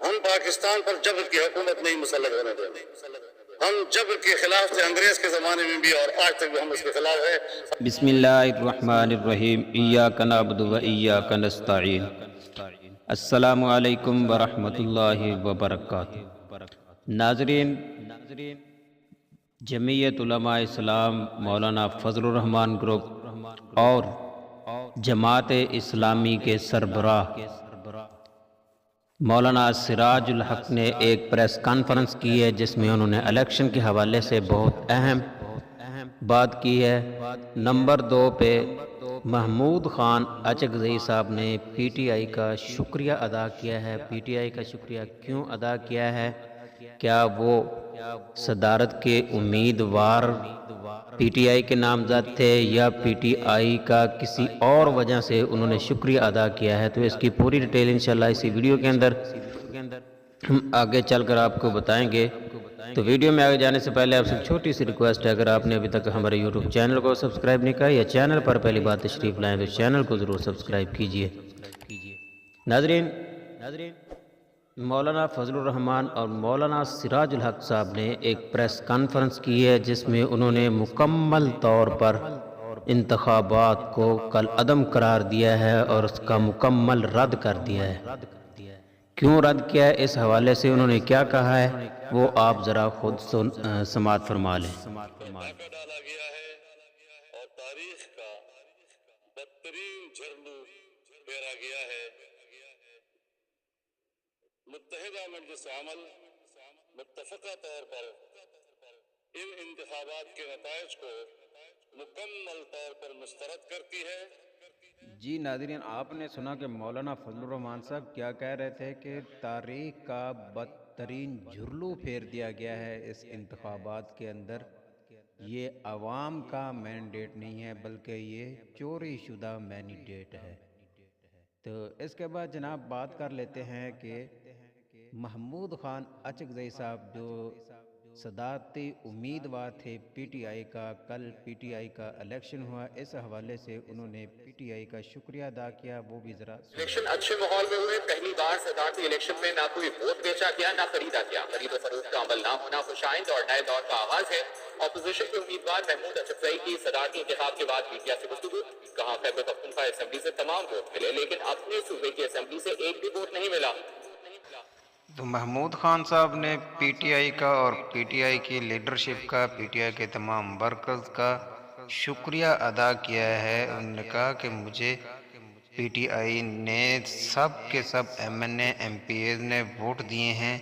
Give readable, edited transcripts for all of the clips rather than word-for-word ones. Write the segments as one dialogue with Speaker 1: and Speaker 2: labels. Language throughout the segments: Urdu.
Speaker 1: ہم پاکستان پر جبر کی حکومت نہیں مسلط ہونے دیں گے. ہم جبر کے خلاف تھے انگریز کے زمانے میں بھی اور آج تک بھی ہم اس کے خلاف ہیں.
Speaker 2: بسم اللہ الرحمن الرحیم ایاک نعبد و ایاک نستعین. السلام علیکم ورحمۃ اللہ وبرکاتہ. ناظرین، جمعیت علماء اسلام مولانا فضل الرحمان گروپ اور جماعت اسلامی کے سربراہ مولانا سراج الحق نے ایک پریس کانفرنس کی ہے جس میں انہوں نے الیکشن کے حوالے سے بہت اہم بات کی ہے. نمبر 2 پہ محمود خان اچکزئی صاحب نے پی ٹی آئی کا شکریہ ادا کیا ہے. پی ٹی آئی کا شکریہ کیوں ادا کیا ہے؟ کیا وہ صدارت کے امیدوار پی ٹی آئی کے نامزد تھے یا پی ٹی آئی کا کسی اور وجہ سے انہوں نے شکریہ ادا کیا ہے؟ تو اس کی پوری ڈیٹیل انشاءاللہ اسی ویڈیو کے اندر ہم آگے چل کر آپ کو بتائیں گے. تو ویڈیو میں آگے جانے سے پہلے آپ سے چھوٹی سی ریکویسٹ ہے، اگر آپ نے ابھی تک ہمارے یوٹیوب چینل کو سبسکرائب نہیں کیا یا چینل پر پہلی بار تشریف لائیں تو چینل کو ضرور سبسکرائب کیجئے. ناظرین، مولانا فضل الرحمان اور مولانا سراج الحق صاحب نے ایک پریس کانفرنس کی ہے جس میں انہوں نے مکمل طور پر انتخابات کو کالعدم قرار دیا ہے اور اس کا مکمل رد کر دیا ہے. کیوں رد کیا ہے، اس حوالے سے انہوں نے کیا کہا ہے، وہ آپ ذرا خود سماعت فرما لیں.
Speaker 1: ڈاکہ ڈالا گیا ہے اور تاریخ کا بدترین جھرلو پھیرا گیا ہے. متحدہ مجلس عمل متفقہ طور پر ان انتخابات کے نتائج کو مکمل طور پر مسترد کرتی ہے.
Speaker 2: جی ناظرین، آپ نے سنا کہ مولانا فضل الرحمان صاحب کیا کہہ رہے تھے کہ تاریخ کا بدترین جھرلو پھیر دیا گیا ہے اس انتخابات کے اندر. یہ عوام کا مینڈیٹ نہیں ہے بلکہ یہ چوری شدہ مینڈیٹ ہے. تو اس کے بعد جناب بات کر لیتے ہیں کہ محمود خان اچکزئی صاحب جو صدارتی امیدوار تھے پی ٹی آئی کا، کل پی ٹی آئی کا الیکشن ہوا، اس حوالے سے انہوں نے پی ٹی آئی کا شکریہ ادا کیا، وہ بھی ذرا
Speaker 3: الیکشن اچھے ماحول میں ہوئے. پہلی بار صدارتی الیکشن میں نہ کوئی ووٹ بیچا گیا نہ خریدا گیا. خرید و فروخت کا عمل نہ ہونا خوشائند اور نئے دور کا آغاز ہے. اپوزیشن کے امیدوار محمود اچکزئی کی صدارتی انتخاب کے بعد میڈیا سے گفتگو. کہاں خیبر پختونخوا اسمبلی سے تمام ووٹ ملے لیکن اپنے صوبے کی اسمبلی سے ایک بھی ووٹ نہیں ملا.
Speaker 2: تو محمود خان صاحب نے پی ٹی آئی کا اور پی ٹی آئی کی لیڈرشپ کا، پی ٹی آئی کے تمام ورکرز کا شکریہ ادا کیا ہے. انہوں نے کہا کہ مجھے پی ٹی آئی نے سب کے سب M N A M P As نے ووٹ دیے ہیں.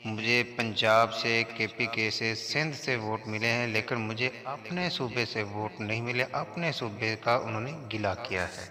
Speaker 2: مجھے پنجاب سے، کے پی کے سے، سندھ سے ووٹ ملے ہیں لیکن مجھے اپنے صوبے سے ووٹ نہیں ملے. اپنے صوبے کا انہوں نے گلہ کیا ہے.